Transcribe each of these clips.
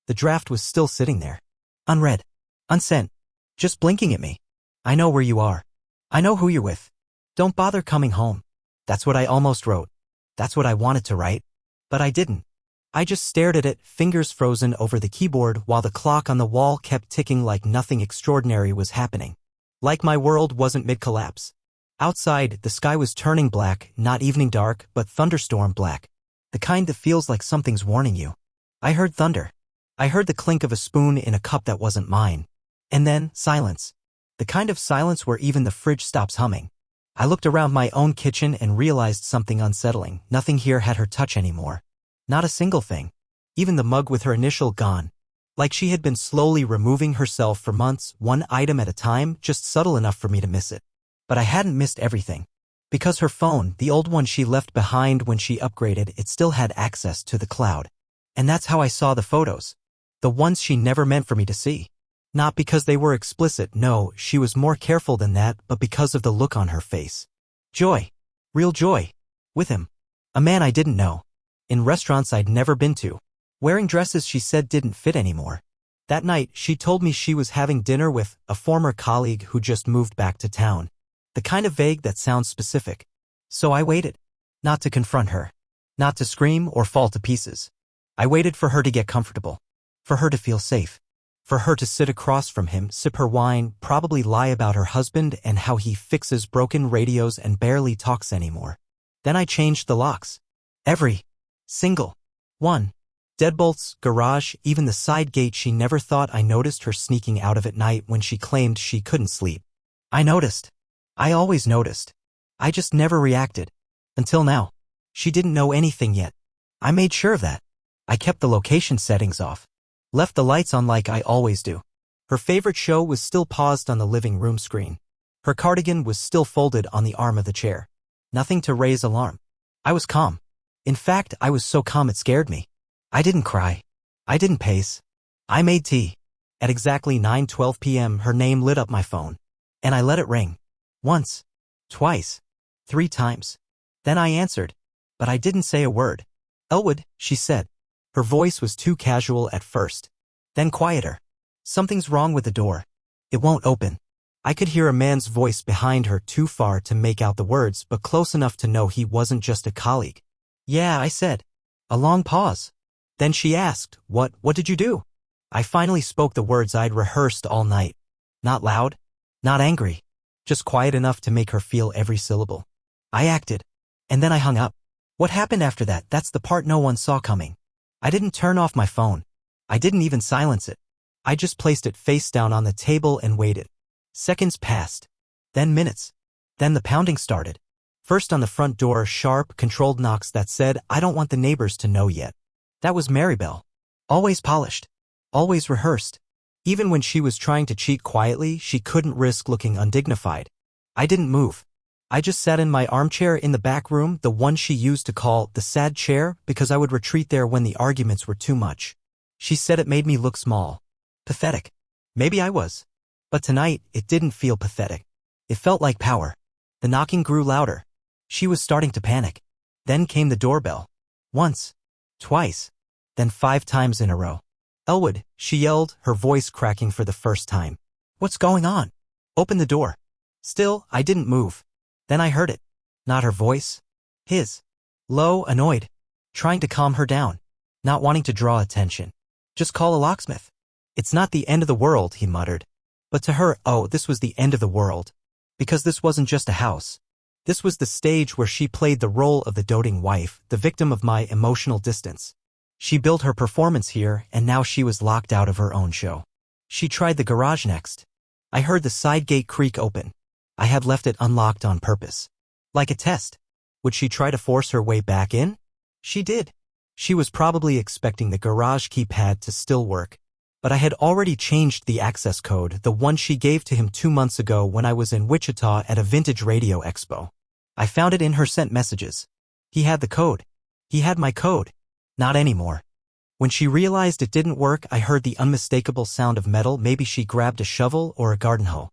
The draft was still sitting there. Unread. Unsent. Just blinking at me. I know where you are. I know who you're with. Don't bother coming home. That's what I almost wrote. That's what I wanted to write. But I didn't. I just stared at it, fingers frozen over the keyboard while the clock on the wall kept ticking like nothing extraordinary was happening. Like my world wasn't mid-collapse. Outside, the sky was turning black, not evening dark, but thunderstorm black. The kind that feels like something's warning you. I heard thunder. I heard the clink of a spoon in a cup that wasn't mine. And then, silence. The kind of silence where even the fridge stops humming. I looked around my own kitchen and realized something unsettling. Nothing here had her touch anymore. Not a single thing. Even the mug with her initial gone. Like she had been slowly removing herself for months, one item at a time, just subtle enough for me to miss it. But I hadn't missed everything. Because her phone, the old one she left behind when she upgraded, it still had access to the cloud. And that's how I saw the photos. The ones she never meant for me to see. Not because they were explicit, no, she was more careful than that, but because of the look on her face. Joy. Real joy. With him. A man I didn't know. In restaurants I'd never been to. Wearing dresses she said didn't fit anymore. That night, she told me she was having dinner with a former colleague who just moved back to town. The kind of vague that sounds specific. So I waited. Not to confront her. Not to scream or fall to pieces. I waited for her to get comfortable. For her to feel safe. For her to sit across from him, sip her wine, probably lie about her husband and how he fixes broken radios and barely talks anymore. Then I changed the locks. Every single one. Deadbolts, garage, even the side gate. She never thought I noticed her sneaking out of at night when she claimed she couldn't sleep. I noticed. I always noticed. I just never reacted. Until now. She didn't know anything yet. I made sure of that. I kept the location settings off. Left the lights on like I always do. Her favorite show was still paused on the living room screen. Her cardigan was still folded on the arm of the chair. Nothing to raise alarm. I was calm. In fact, I was so calm it scared me. I didn't cry. I didn't pace. I made tea. At exactly 9:12 p.m. her name lit up my phone. And I let it ring. Once. Twice. 3 times. Then I answered. But I didn't say a word. Elwood, she said. Her voice was too casual at first. Then quieter. Something's wrong with the door. It won't open. I could hear a man's voice behind her, too far to make out the words, but close enough to know he wasn't just a colleague. Yeah, I said. A long pause. Then she asked, What did you do? I finally spoke the words I'd rehearsed all night. Not loud. Not angry. Just quiet enough to make her feel every syllable. I acted. And then I hung up. What happened after that? That's the part no one saw coming. I didn't turn off my phone. I didn't even silence it. I just placed it face down on the table and waited. Seconds passed. Then minutes. Then the pounding started. First on the front door, sharp, controlled knocks that said, I don't want the neighbors to know yet. That was Maribel. Always polished. Always rehearsed. Even when she was trying to cheat quietly, she couldn't risk looking undignified. I didn't move. I just sat in my armchair in the back room, the one she used to call the sad chair, because I would retreat there when the arguments were too much. She said it made me look small. Pathetic. Maybe I was. But tonight, it didn't feel pathetic. It felt like power. The knocking grew louder. She was starting to panic. Then came the doorbell. Once. Twice. Then 5 times in a row. Elwood, she yelled, her voice cracking for the first time. What's going on? Open the door. Still, I didn't move. Then I heard it. Not her voice. His. Low, annoyed. Trying to calm her down. Not wanting to draw attention. Just call a locksmith. It's not the end of the world, he muttered. But to her, oh, this was the end of the world. Because this wasn't just a house. This was the stage where she played the role of the doting wife, the victim of my emotional distance. She built her performance here, and now she was locked out of her own show. She tried the garage next. I heard the side gate creak open. I had left it unlocked on purpose. Like a test. Would she try to force her way back in? She did. She was probably expecting the garage keypad to still work. But I had already changed the access code, the one she gave to him 2 months ago when I was in Wichita at a vintage radio expo. I found it in her sent messages. He had the code. He had my code. Not anymore. When she realized it didn't work, I heard the unmistakable sound of metal. Maybe she grabbed a shovel or a garden hoe.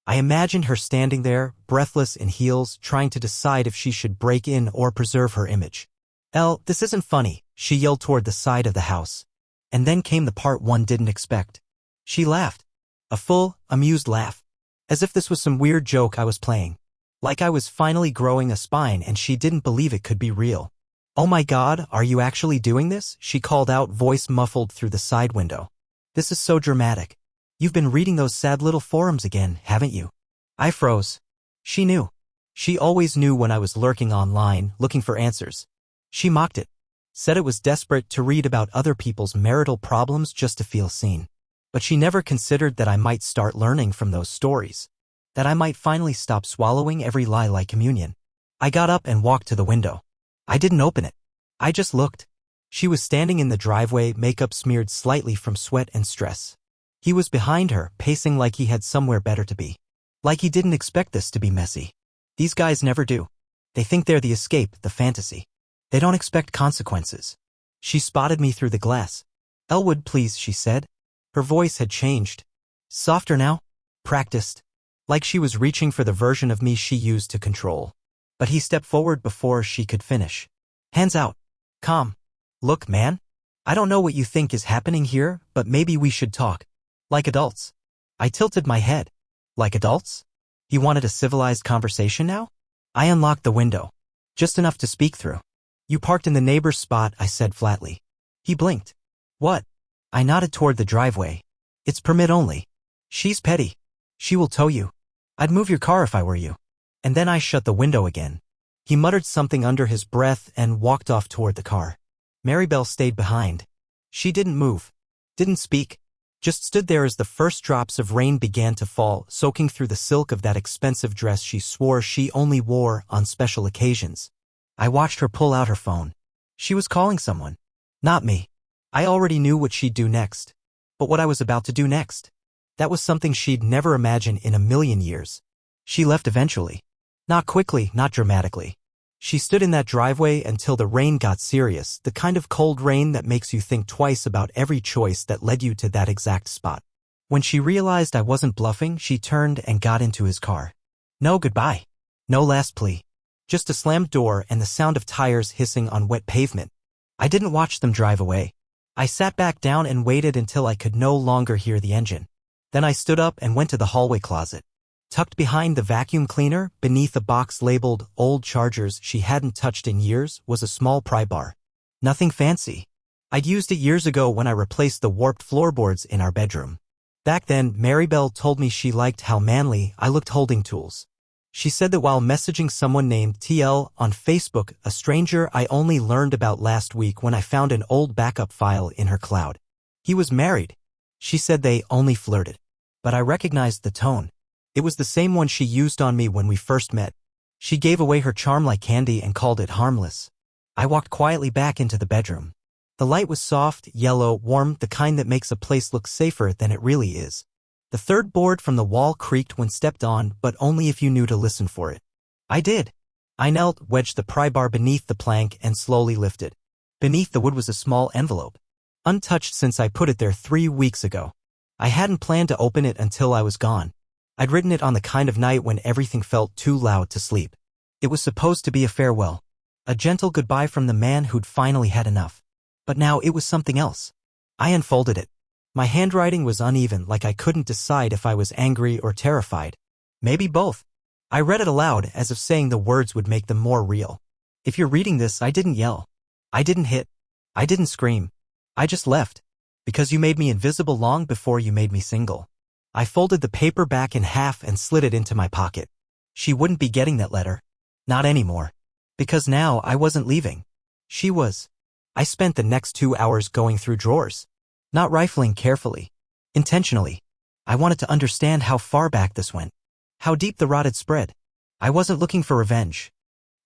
I imagined her standing there, breathless in heels, trying to decide if she should break in or preserve her image. Elle, this isn't funny, she yelled toward the side of the house. And then came the part one didn't expect. She laughed. A full, amused laugh. As if this was some weird joke I was playing. Like I was finally growing a spine and she didn't believe it could be real. "Oh my God, are you actually doing this?" she called out, voice muffled through the side window. "This is so dramatic. You've been reading those sad little forums again, haven't you?" I froze. She knew. She always knew when I was lurking online, looking for answers. She mocked it. Said it was desperate to read about other people's marital problems just to feel seen. But she never considered that I might start learning from those stories. That I might finally stop swallowing every lie like communion. I got up and walked to the window. I didn't open it. I just looked. She was standing in the driveway, makeup smeared slightly from sweat and stress. He was behind her, pacing like he had somewhere better to be. Like he didn't expect this to be messy. These guys never do. They think they're the escape, the fantasy. They don't expect consequences. She spotted me through the glass. "Elwood, please," she said. Her voice had changed. Softer now. Practiced. Like she was reaching for the version of me she used to control. But he stepped forward before she could finish. "Hands out. Calm. Look, man. I don't know what you think is happening here, but maybe we should talk. Like adults." I tilted my head. Like adults? He wanted a civilized conversation now? I unlocked the window. Just enough to speak through. "You parked in the neighbor's spot," I said flatly. He blinked. "What?" I nodded toward the driveway. "It's permit only. She's petty. She will tow you. I'd move your car if I were you." And then I shut the window again. He muttered something under his breath and walked off toward the car. Maribel stayed behind. She didn't move. Didn't speak. Just stood there as the first drops of rain began to fall, soaking through the silk of that expensive dress she swore she only wore on special occasions. I watched her pull out her phone. She was calling someone. Not me. I already knew what she'd do next. But what I was about to do next? That was something she'd never imagined in a million years. She left eventually. Not quickly, not dramatically. She stood in that driveway until the rain got serious, the kind of cold rain that makes you think twice about every choice that led you to that exact spot. When she realized I wasn't bluffing, she turned and got into his car. No goodbye. No last plea. Just a slammed door and the sound of tires hissing on wet pavement. I didn't watch them drive away. I sat back down and waited until I could no longer hear the engine. Then I stood up and went to the hallway closet. Tucked behind the vacuum cleaner, beneath a box labeled "Old Chargers" she hadn't touched in years, was a small pry bar. Nothing fancy. I'd used it years ago when I replaced the warped floorboards in our bedroom. Back then, Maribel told me she liked how manly I looked holding tools. She said that while messaging someone named TL on Facebook, a stranger I only learned about last week when I found an old backup file in her cloud. He was married. She said they only flirted. But I recognized the tone. It was the same one she used on me when we first met. She gave away her charm like candy and called it harmless. I walked quietly back into the bedroom. The light was soft, yellow, warm, the kind that makes a place look safer than it really is. The third board from the wall creaked when stepped on, but only if you knew to listen for it. I did. I knelt, wedged the pry bar beneath the plank, and slowly lifted. Beneath the wood was a small envelope. Untouched since I put it there 3 weeks ago. I hadn't planned to open it until I was gone. I'd written it on the kind of night when everything felt too loud to sleep. It was supposed to be a farewell. A gentle goodbye from the man who'd finally had enough. But now it was something else. I unfolded it. My handwriting was uneven, like I couldn't decide if I was angry or terrified. Maybe both. I read it aloud, as if saying the words would make them more real. "If you're reading this, I didn't yell. I didn't hit. I didn't scream. I just left. Because you made me invisible long before you made me single." I folded the paper back in half and slid it into my pocket. She wouldn't be getting that letter. Not anymore. Because now I wasn't leaving. She was. I spent the next 2 hours going through drawers. Not rifling carefully. Intentionally. I wanted to understand how far back this went. How deep the rot had spread. I wasn't looking for revenge.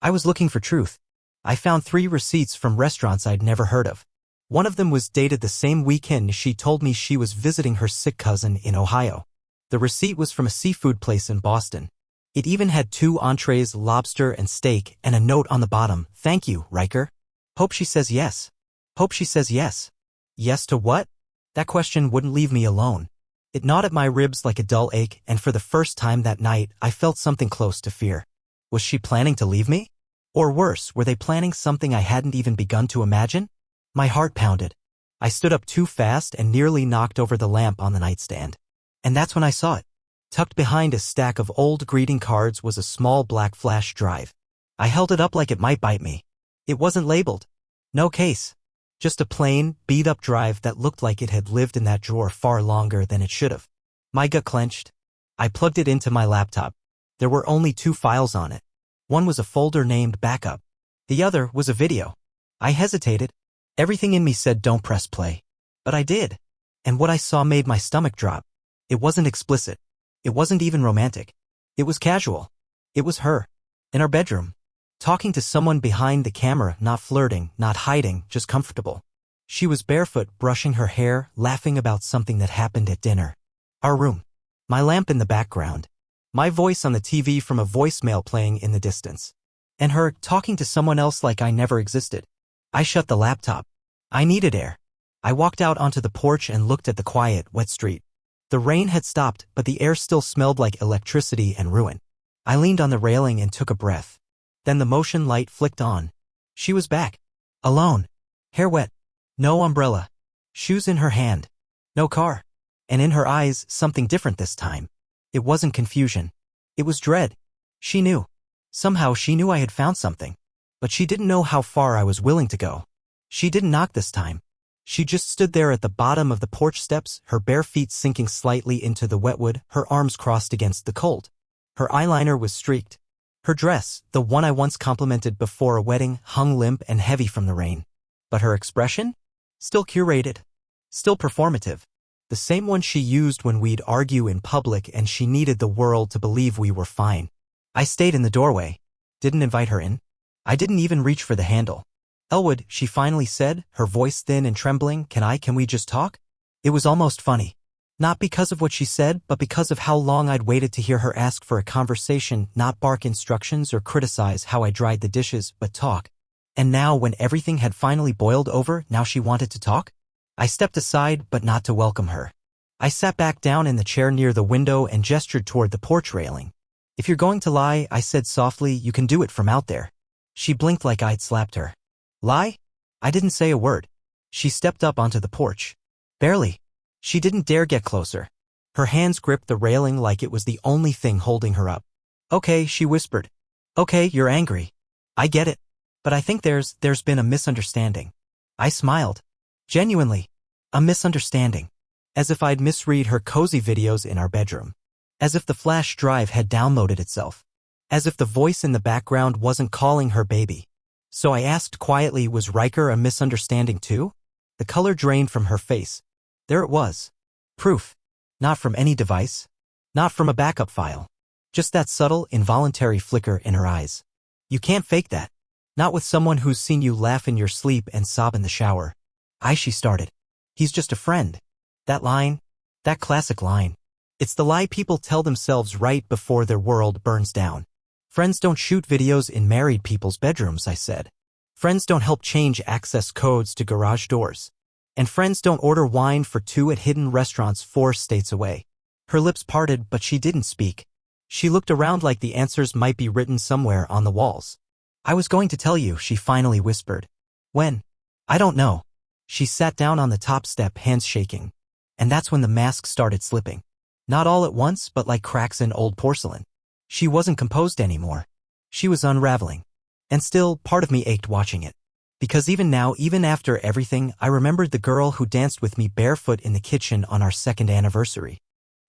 I was looking for truth. I found 3 receipts from restaurants I'd never heard of. One of them was dated the same weekend she told me she was visiting her sick cousin in Ohio. The receipt was from a seafood place in Boston. It even had 2 entrees, lobster and steak, and a note on the bottom, "Thank you, Riker. Hope she says yes." Hope she says yes. Yes to what? That question wouldn't leave me alone. It gnawed at my ribs like a dull ache, and for the first time that night, I felt something close to fear. Was she planning to leave me? Or worse, were they planning something I hadn't even begun to imagine? My heart pounded. I stood up too fast and nearly knocked over the lamp on the nightstand. And that's when I saw it. Tucked behind a stack of old greeting cards was a small black flash drive. I held it up like it might bite me. It wasn't labeled. No case. Just a plain, beat-up drive that looked like it had lived in that drawer far longer than it should have. My gut clenched. I plugged it into my laptop. There were only 2 files on it. One was a folder named Backup. The other was a video. I hesitated. Everything in me said don't press play. But I did. And what I saw made my stomach drop. It wasn't explicit. It wasn't even romantic. It was casual. It was her. In our bedroom. Talking to someone behind the camera, not flirting, not hiding, just comfortable. She was barefoot, brushing her hair, laughing about something that happened at dinner. Our room. My lamp in the background. My voice on the TV from a voicemail playing in the distance. And her talking to someone else like I never existed. I shut the laptop. I needed air. I walked out onto the porch and looked at the quiet, wet street. The rain had stopped, but the air still smelled like electricity and ruin. I leaned on the railing and took a breath. Then the motion light flicked on. She was back. Alone. Hair wet. No umbrella. Shoes in her hand. No car. And in her eyes, something different this time. It wasn't confusion. It was dread. She knew. Somehow she knew I had found something. But she didn't know how far I was willing to go. She didn't knock this time. She just stood there at the bottom of the porch steps, her bare feet sinking slightly into the wetwood, her arms crossed against the cold. Her eyeliner was streaked. Her dress, the one I once complimented before a wedding, hung limp and heavy from the rain. But her expression? Still curated. Still performative. The same one she used when we'd argue in public and she needed the world to believe we were fine. I stayed in the doorway. Didn't invite her in. I didn't even reach for the handle. Elwood, she finally said, her voice thin and trembling, can we just talk? It was almost funny. Not because of what she said, but because of how long I'd waited to hear her ask for a conversation, not bark instructions or criticize how I dried the dishes, but talk. And now, when everything had finally boiled over, now she wanted to talk? I stepped aside, but not to welcome her. I sat back down in the chair near the window and gestured toward the porch railing. If you're going to lie, I said softly, you can do it from out there. She blinked like I'd slapped her. Lie? I didn't say a word. She stepped up onto the porch. Barely. She didn't dare get closer. Her hands gripped the railing like it was the only thing holding her up. Okay, she whispered. Okay, you're angry. I get it. But I think there's been a misunderstanding. I smiled. Genuinely. A misunderstanding. As if I'd misread her cozy videos in our bedroom. As if the flash drive had downloaded itself. As if the voice in the background wasn't calling her baby. So I asked quietly, was Riker a misunderstanding too? The color drained from her face. There it was. Proof. Not from any device. Not from a backup file. Just that subtle, involuntary flicker in her eyes. You can't fake that. Not with someone who's seen you laugh in your sleep and sob in the shower. She started. He's just a friend. That line. That classic line. It's the lie people tell themselves right before their world burns down. Friends don't shoot videos in married people's bedrooms, I said. Friends don't help change access codes to garage doors. And friends don't order wine for 2 at hidden restaurants 4 states away. Her lips parted, but she didn't speak. She looked around like the answers might be written somewhere on the walls. I was going to tell you, she finally whispered. When? I don't know. She sat down on the top step, hands shaking. And that's when the mask started slipping. Not all at once, but like cracks in old porcelain. She wasn't composed anymore. She was unraveling. And still, part of me ached watching it. Because even now, even after everything, I remembered the girl who danced with me barefoot in the kitchen on our 2nd anniversary.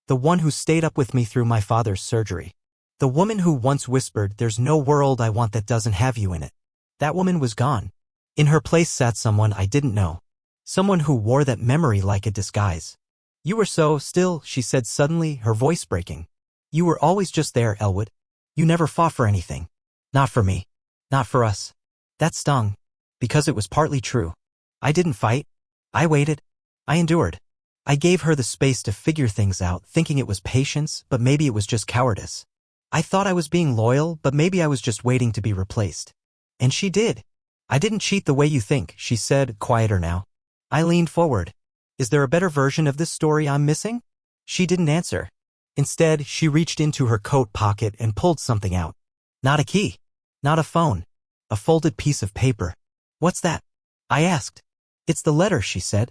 The one who stayed up with me through my father's surgery. The woman who once whispered, there's no world I want that doesn't have you in it. That woman was gone. In her place sat someone I didn't know. Someone who wore that memory like a disguise. You were so still, she said suddenly, her voice breaking. You were always just there, Elwood. You never fought for anything. Not for me. Not for us. That stung. Because it was partly true. I didn't fight. I waited. I endured. I gave her the space to figure things out, thinking it was patience, but maybe it was just cowardice. I thought I was being loyal, but maybe I was just waiting to be replaced. And she did. I didn't cheat the way you think, she said, quieter now. I leaned forward. Is there a better version of this story I'm missing? She didn't answer. Instead, she reached into her coat pocket and pulled something out. Not a key. Not a phone. A folded piece of paper. What's that? I asked. It's the letter, she said.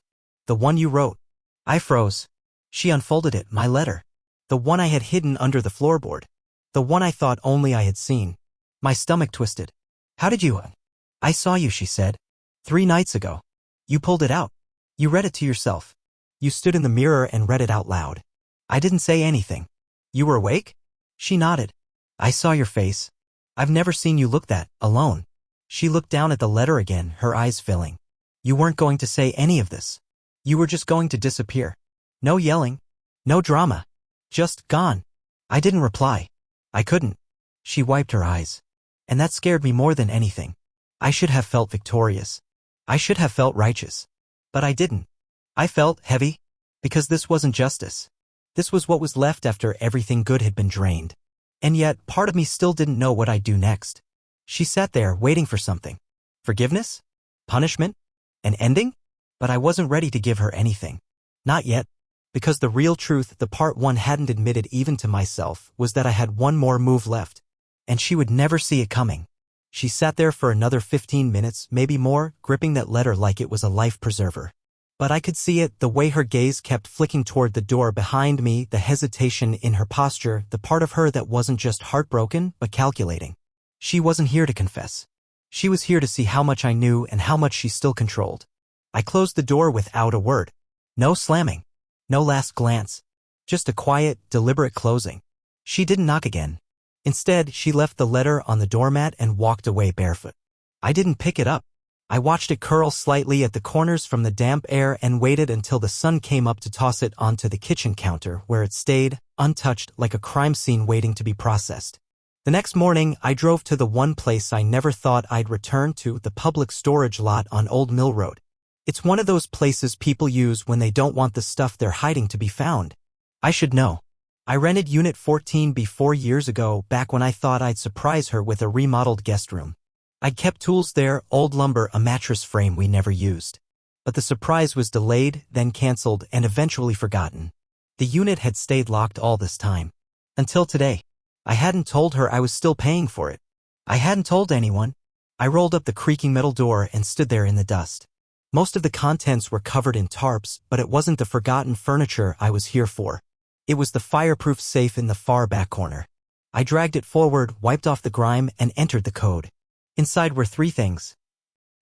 The one you wrote. I froze. She unfolded it, my letter. The one I had hidden under the floorboard. The one I thought only I had seen. My stomach twisted. How did you? I saw you, she said. 3 nights ago. You pulled it out. You read it to yourself. You stood in the mirror and read it out loud. I didn't say anything. You were awake? She nodded. I saw your face. I've never seen you look that alone. She looked down at the letter again, her eyes filling. You weren't going to say any of this. You were just going to disappear. No yelling. No drama. Just gone. I didn't reply. I couldn't. She wiped her eyes. And that scared me more than anything. I should have felt victorious. I should have felt righteous. But I didn't. I felt heavy. Because this wasn't justice. This was what was left after everything good had been drained. And yet, part of me still didn't know what I'd do next. She sat there, waiting for something. Forgiveness? Punishment? An ending? But I wasn't ready to give her anything. Not yet. Because the real truth, the part one hadn't admitted even to myself, was that I had one more move left. And she would never see it coming. She sat there for another 15 minutes, maybe more, gripping that letter like it was a life preserver. But I could see it, the way her gaze kept flicking toward the door behind me, the hesitation in her posture, the part of her that wasn't just heartbroken, but calculating. She wasn't here to confess. She was here to see how much I knew and how much she still controlled. I closed the door without a word. No slamming. No last glance. Just a quiet, deliberate closing. She didn't knock again. Instead, she left the letter on the doormat and walked away barefoot. I didn't pick it up. I watched it curl slightly at the corners from the damp air and waited until the sun came up to toss it onto the kitchen counter, where it stayed, untouched, like a crime scene waiting to be processed. The next morning, I drove to the one place I never thought I'd return to, the public storage lot on Old Mill Road. It's one of those places people use when they don't want the stuff they're hiding to be found. I should know. I rented Unit 14B 4 years ago, back when I thought I'd surprise her with a remodeled guest room. I'd kept tools there, old lumber, a mattress frame we never used. But the surprise was delayed, then canceled, and eventually forgotten. The unit had stayed locked all this time. Until today. I hadn't told her I was still paying for it. I hadn't told anyone. I rolled up the creaking metal door and stood there in the dust. Most of the contents were covered in tarps, but it wasn't the forgotten furniture I was here for. It was the fireproof safe in the far back corner. I dragged it forward, wiped off the grime, and entered the code. Inside were 3 things.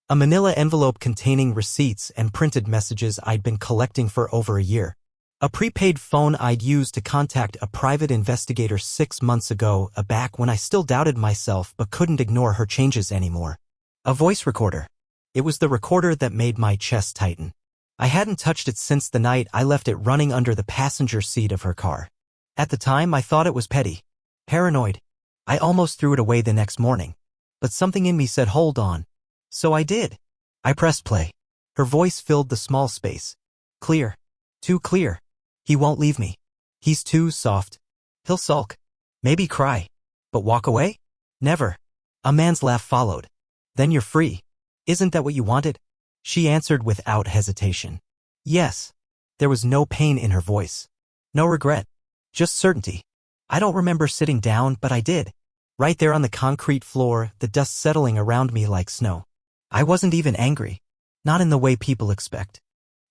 A manila envelope containing receipts and printed messages I'd been collecting for over a year. A prepaid phone I'd used to contact a private investigator 6 months ago, back when I still doubted myself but couldn't ignore her changes anymore. A voice recorder. It was the recorder that made my chest tighten. I hadn't touched it since the night I left it running under the passenger seat of her car. At the time, I thought it was petty. Paranoid. I almost threw it away the next morning. But something in me said hold on. So I did. I pressed play. Her voice filled the small space. Clear. Too clear. He won't leave me. He's too soft. He'll sulk. Maybe cry. But walk away? Never. A man's laugh followed. Then you're free. Isn't that what you wanted? She answered without hesitation. Yes. There was no pain in her voice. No regret. Just certainty. I don't remember sitting down, but I did. Right there on the concrete floor, the dust settling around me like snow. I wasn't even angry. Not in the way people expect.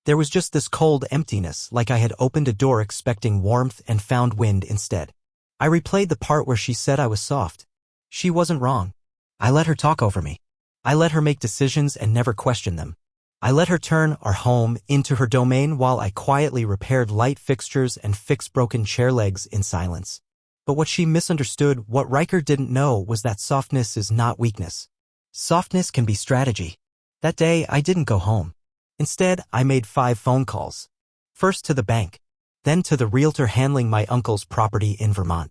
There was just this cold emptiness, like I had opened a door expecting warmth and found wind instead. I replayed the part where she said I was soft. She wasn't wrong. I let her talk over me. I let her make decisions and never question them. I let her turn our home into her domain while I quietly repaired light fixtures and fixed broken chair legs in silence. But what she misunderstood, what Riker didn't know, was that softness is not weakness. Softness can be strategy. That day, I didn't go home. Instead, I made 5 phone calls. First to the bank. Then to the realtor handling my uncle's property in Vermont.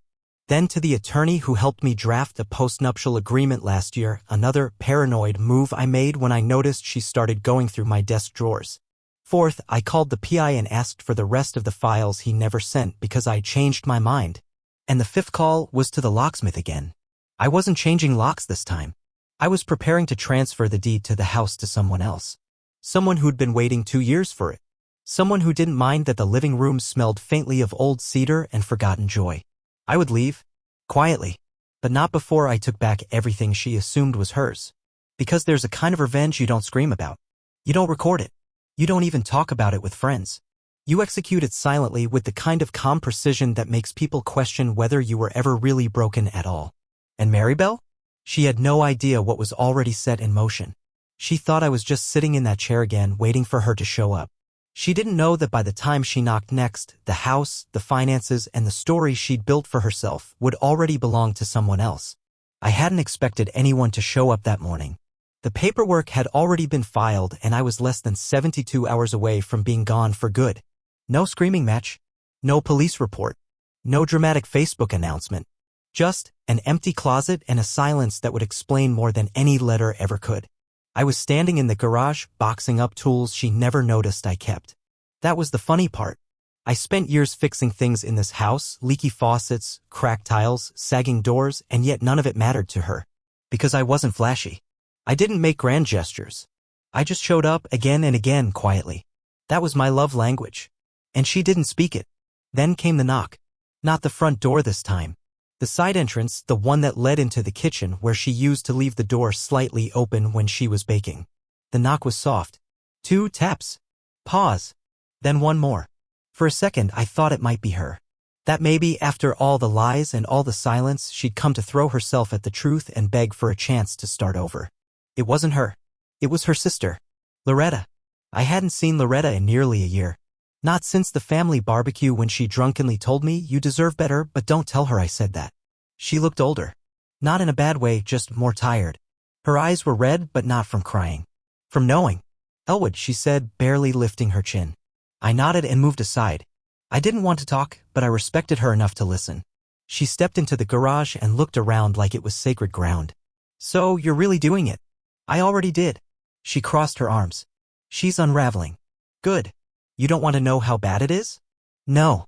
Then to the attorney who helped me draft a postnuptial agreement last year, another paranoid move I made when I noticed she started going through my desk drawers. Fourth, I called the PI and asked for the rest of the files he never sent because I'd changed my mind. And the 5th call was to the locksmith again. I wasn't changing locks this time. I was preparing to transfer the deed to the house to someone else. Someone who'd been waiting 2 years for it. Someone who didn't mind that the living room smelled faintly of old cedar and forgotten joy. I would leave. Quietly. But not before I took back everything she assumed was hers. Because there's a kind of revenge you don't scream about. You don't record it. You don't even talk about it with friends. You execute it silently with the kind of calm precision that makes people question whether you were ever really broken at all. And Maribel? She had no idea what was already set in motion. She thought I was just sitting in that chair again, waiting for her to show up. She didn't know that by the time she knocked next, the house, the finances, and the story she'd built for herself would already belong to someone else. I hadn't expected anyone to show up that morning. The paperwork had already been filed and I was less than 72 hours away from being gone for good. No screaming match. No police report. No dramatic Facebook announcement. Just an empty closet and a silence that would explain more than any letter ever could. I was standing in the garage, boxing up tools she never noticed I kept. That was the funny part. I spent years fixing things in this house, leaky faucets, cracked tiles, sagging doors, and yet none of it mattered to her. Because I wasn't flashy. I didn't make grand gestures. I just showed up again and again quietly. That was my love language. And she didn't speak it. Then came the knock. Not the front door this time. The side entrance, the one that led into the kitchen where she used to leave the door slightly open when she was baking. The knock was soft. 2 taps. Pause. Then one more. For a second I thought it might be her. That maybe after all the lies and all the silence she'd come to throw herself at the truth and beg for a chance to start over. It wasn't her. It was her sister. Loretta. I hadn't seen Loretta in nearly a year. Not since the family barbecue when she drunkenly told me, "You deserve better, but don't tell her I said that." She looked older. Not in a bad way, just more tired. Her eyes were red, but not from crying. From knowing. "Elwood," she said, barely lifting her chin. I nodded and moved aside. I didn't want to talk, but I respected her enough to listen. She stepped into the garage and looked around like it was sacred ground. "So, you're really doing it?" "I already did." She crossed her arms. "She's unraveling." "Good. You don't want to know how bad it is?" "No."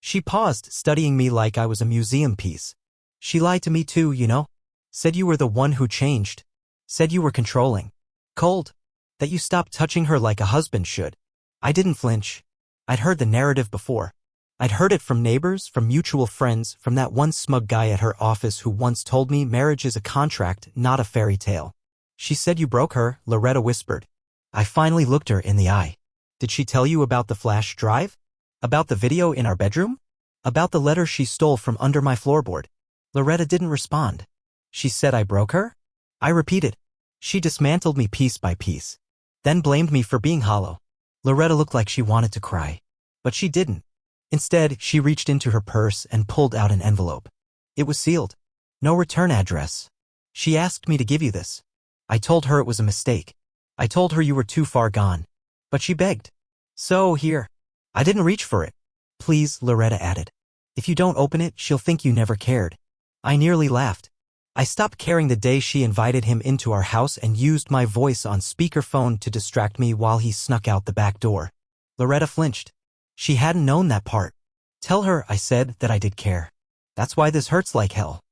She paused, studying me like I was a museum piece. "She lied to me too, you know. Said you were the one who changed. Said you were controlling. Cold. That you stopped touching her like a husband should." I didn't flinch. I'd heard the narrative before. I'd heard it from neighbors, from mutual friends, from that one smug guy at her office who once told me marriage is a contract, not a fairy tale. "She said you broke her," Loretta whispered. I finally looked her in the eye. "Did she tell you about the flash drive? About the video in our bedroom? About the letter she stole from under my floorboard?" Loretta didn't respond. "She said I broke her?" I repeated. She dismantled me piece by piece. Then blamed me for being hollow. Loretta looked like she wanted to cry. But she didn't. Instead, she reached into her purse and pulled out an envelope. It was sealed. No return address. "She asked me to give you this." I told her it was a mistake. I told her you were too far gone. But she begged. "So, here." I didn't reach for it. "Please," Loretta added. "If you don't open it, she'll think you never cared." I nearly laughed. I stopped caring the day she invited him into our house and used my voice on speakerphone to distract me while he snuck out the back door. Loretta flinched. She hadn't known that part. "Tell her," I said, "that I did care. That's why this hurts like hell.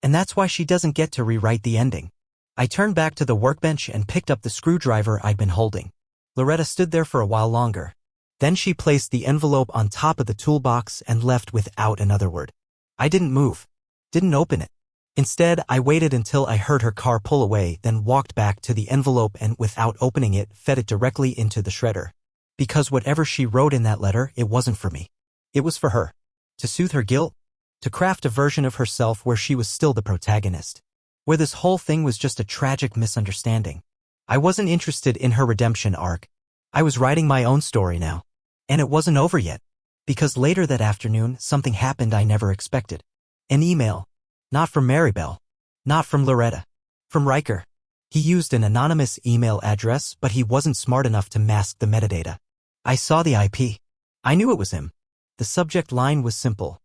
And that's why she doesn't get to rewrite the ending." I turned back to the workbench and picked up the screwdriver I'd been holding. Loretta stood there for a while longer. Then she placed the envelope on top of the toolbox and left without another word. I didn't move. Didn't open it. Instead, I waited until I heard her car pull away, then walked back to the envelope and, without opening it, fed it directly into the shredder. Because whatever she wrote in that letter, it wasn't for me. It was for her. To soothe her guilt. To craft a version of herself where she was still the protagonist. Where this whole thing was just a tragic misunderstanding. I wasn't interested in her redemption arc. I was writing my own story now. And it wasn't over yet. Because later that afternoon, something happened I never expected. An email. Not from Maribel. Not from Loretta. From Riker. He used an anonymous email address, but he wasn't smart enough to mask the metadata. I saw the IP. I knew it was him. The subject line was simple.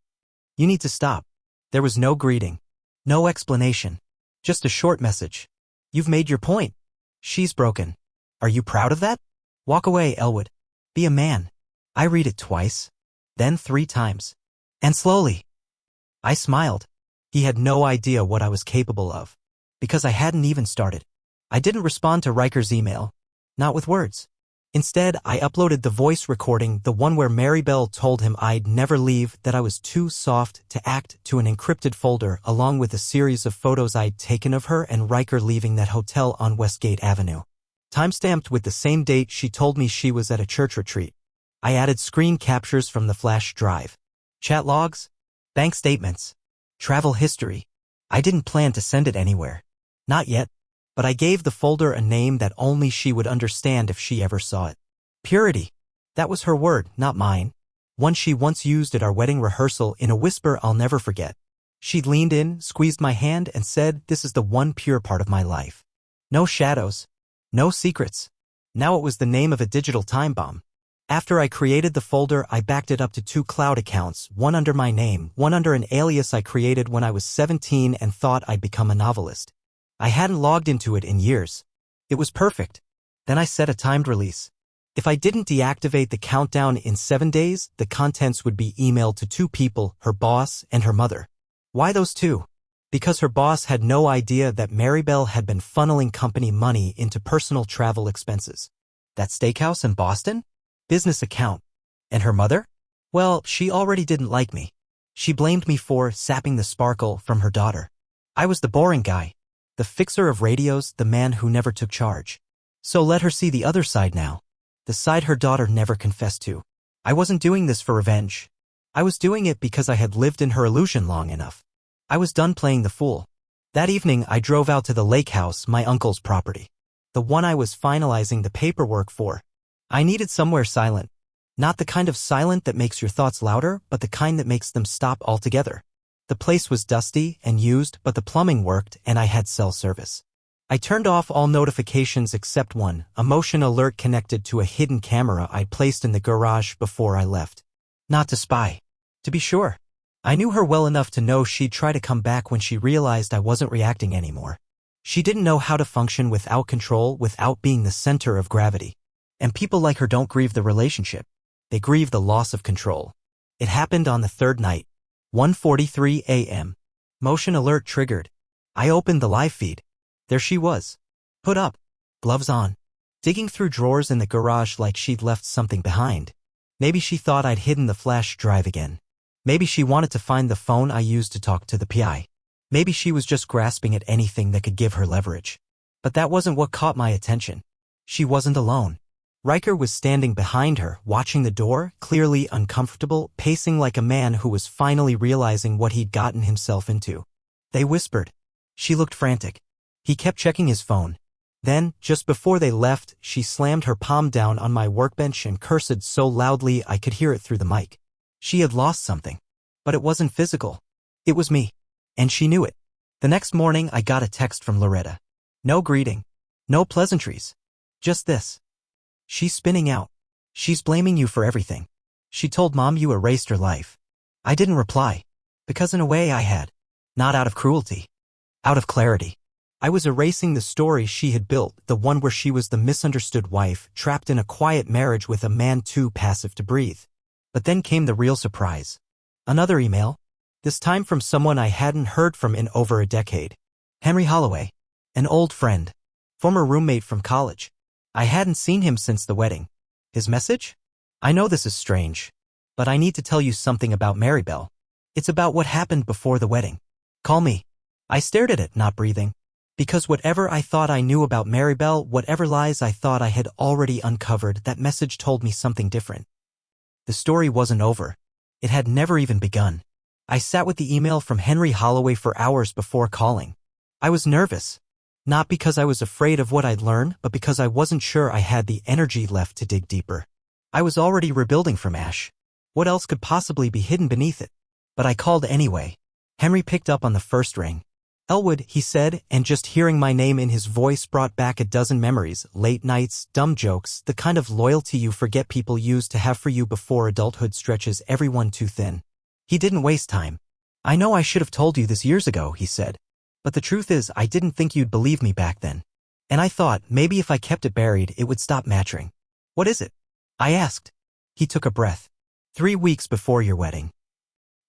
"You need to stop." There was no greeting. No explanation. Just a short message. "You've made your point. She's broken. Are you proud of that? Walk away, Elwood. Be a man." I read it twice. Then 3 times. And slowly. I smiled. He had no idea what I was capable of. Because I hadn't even started. I didn't respond to Riker's email. Not with words. Instead, I uploaded the voice recording, the one where Maribel told him I'd never leave, that I was too soft to act, to an encrypted folder, along with a series of photos I'd taken of her and Riker leaving that hotel on Westgate Avenue. timestamped with the same date she told me she was at a church retreat. I added screen captures from the flash drive. Chat logs, bank statements, travel history. I didn't plan to send it anywhere. Not yet. But I gave the folder a name that only she would understand if she ever saw it. Purity. That was her word, not mine. One she once used at our wedding rehearsal in a whisper I'll never forget. She'd leaned in, squeezed my hand, and said, "This is the one pure part of my life. No shadows. No secrets." Now it was the name of a digital time bomb. After I created the folder, I backed it up to 2 cloud accounts, one under my name, one under an alias I created when I was 17 and thought I'd become a novelist. I hadn't logged into it in years. It was perfect. Then I set a timed release. If I didn't deactivate the countdown in 7 days, the contents would be emailed to 2 people, her boss and her mother. Why those 2? Because her boss had no idea that Maribel had been funneling company money into personal travel expenses. That steakhouse in Boston? Business account. And her mother? Well, she already didn't like me. She blamed me for sapping the sparkle from her daughter. I was the boring guy. The fixer of radios, the man who never took charge. So let her see the other side now. The side her daughter never confessed to. I wasn't doing this for revenge. I was doing it because I had lived in her illusion long enough. I was done playing the fool. That evening I drove out to the lake house, my uncle's property. The one I was finalizing the paperwork for. I needed somewhere silent. Not the kind of silent that makes your thoughts louder, but the kind that makes them stop altogether. The place was dusty and used, but the plumbing worked and I had cell service. I turned off all notifications except one, a motion alert connected to a hidden camera I'd placed in the garage before I left. Not to spy. To be sure. I knew her well enough to know she'd try to come back when she realized I wasn't reacting anymore. She didn't know how to function without control, without being the center of gravity. And people like her don't grieve the relationship. They grieve the loss of control. It happened on the 3rd night. 1:43 a.m. Motion alert triggered. I opened the live feed. There she was. Put up. Gloves on. Digging through drawers in the garage like she'd left something behind. Maybe she thought I'd hidden the flash drive again. Maybe she wanted to find the phone I used to talk to the PI. Maybe she was just grasping at anything that could give her leverage. But that wasn't what caught my attention. She wasn't alone. Riker was standing behind her, watching the door, clearly uncomfortable, pacing like a man who was finally realizing what he'd gotten himself into. They whispered. She looked frantic. He kept checking his phone. Then, just before they left, she slammed her palm down on my workbench and cursed so loudly I could hear it through the mic. She had lost something. But it wasn't physical. It was me. And she knew it. The next morning I got a text from Loretta. No greeting. No pleasantries. Just this. She's spinning out. She's blaming you for everything. She told Mom you erased her life. I didn't reply. Because in a way I had. Not out of cruelty. Out of clarity. I was erasing the story she had built, the one where she was the misunderstood wife, trapped in a quiet marriage with a man too passive to breathe. But then came the real surprise. Another email. This time from someone I hadn't heard from in over a decade. Henry Holloway. An old friend. Former roommate from college. I hadn't seen him since the wedding. His message? I know this is strange. But I need to tell you something about Maribel. It's about what happened before the wedding. Call me. I stared at it, not breathing. Because whatever I thought I knew about Maribel, whatever lies I thought I had already uncovered, that message told me something different. The story wasn't over. It had never even begun. I sat with the email from Henry Holloway for hours before calling. I was nervous. Not because I was afraid of what I'd learn, but because I wasn't sure I had the energy left to dig deeper. I was already rebuilding from ash. What else could possibly be hidden beneath it? But I called anyway. Henry picked up on the first ring. Elwood, he said, and just hearing my name in his voice brought back a dozen memories, late nights, dumb jokes, the kind of loyalty you forget people used to have for you before adulthood stretches everyone too thin. He didn't waste time. I know I should have told you this years ago, he said. But the truth is, I didn't think you'd believe me back then. And I thought, maybe if I kept it buried, it would stop mattering. What is it? I asked. He took a breath. 3 weeks before your wedding.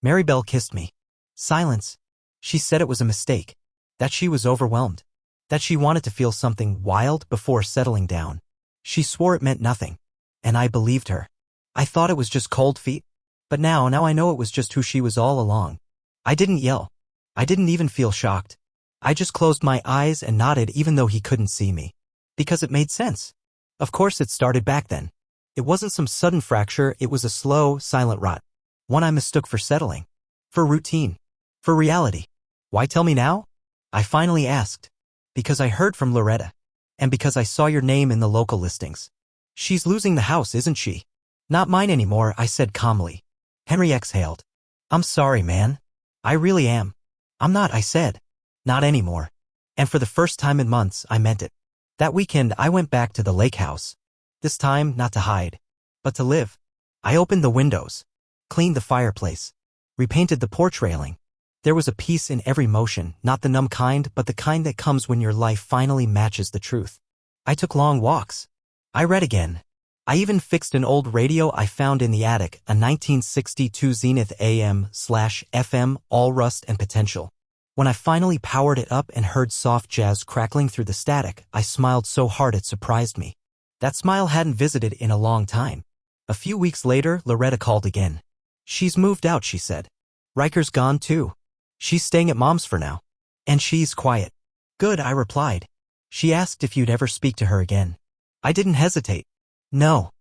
Maribel kissed me. Silence. She said it was a mistake. That she was overwhelmed. That she wanted to feel something wild before settling down. She swore it meant nothing. And I believed her. I thought it was just cold feet. But now I know it was just who she was all along. I didn't yell. I didn't even feel shocked. I just closed my eyes and nodded even though he couldn't see me. Because it made sense. Of course it started back then. It wasn't some sudden fracture, it was a slow, silent rot. One I mistook for settling. For routine. For reality. Why tell me now? I finally asked. Because I heard from Loretta. And because I saw your name in the local listings. She's losing the house, isn't she? Not mine anymore, I said calmly. Henry exhaled. I'm sorry, man. I really am. I'm not, I said. Not anymore. And for the first time in months, I meant it. That weekend, I went back to the lake house. This time, not to hide, but to live. I opened the windows, cleaned the fireplace, repainted the porch railing. There was a peace in every motion, not the numb kind, but the kind that comes when your life finally matches the truth. I took long walks. I read again. I even fixed an old radio I found in the attic, a 1962 Zenith AM/FM, all rust and potential. When I finally powered it up and heard soft jazz crackling through the static, I smiled so hard it surprised me. That smile hadn't visited in a long time. A few weeks later, Loretta called again. She's moved out, she said. Riker's gone too. She's staying at Mom's for now. And she's quiet. Good, I replied. She asked if you'd ever speak to her again. I didn't hesitate. No.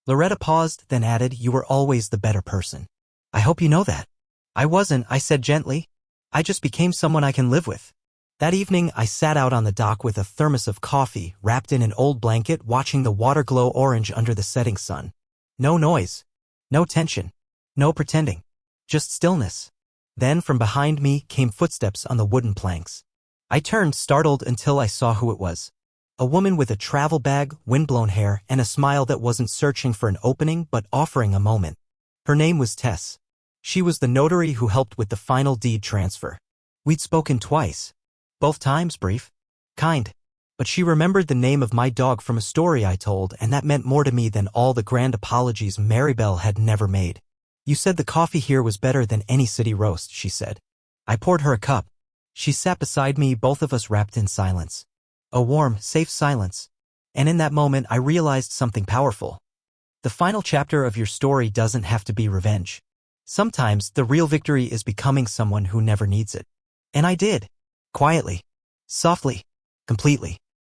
Loretta paused, then added, you were always the better person. I hope you know that. I wasn't, I said gently. I just became someone I can live with. That evening, I sat out on the dock with a thermos of coffee, wrapped in an old blanket, watching the water glow orange under the setting sun. No noise. No tension. No pretending. Just stillness. Then from behind me came footsteps on the wooden planks. I turned, startled, until I saw who it was. A woman with a travel bag, windblown hair, and a smile that wasn't searching for an opening but offering a moment. Her name was Tess. She was the notary who helped with the final deed transfer. We'd spoken twice. Both times brief. Kind. But she remembered the name of my dog from a story I told, and that meant more to me than all the grand apologies Maribel had never made. You said the coffee here was better than any city roast, she said. I poured her a cup. She sat beside me, both of us wrapped in silence. A warm, safe silence. And in that moment, I realized something powerful. The final chapter of your story doesn't have to be revenge. Sometimes, the real victory is becoming someone who never needs it. And I did. Quietly. Softly. Completely.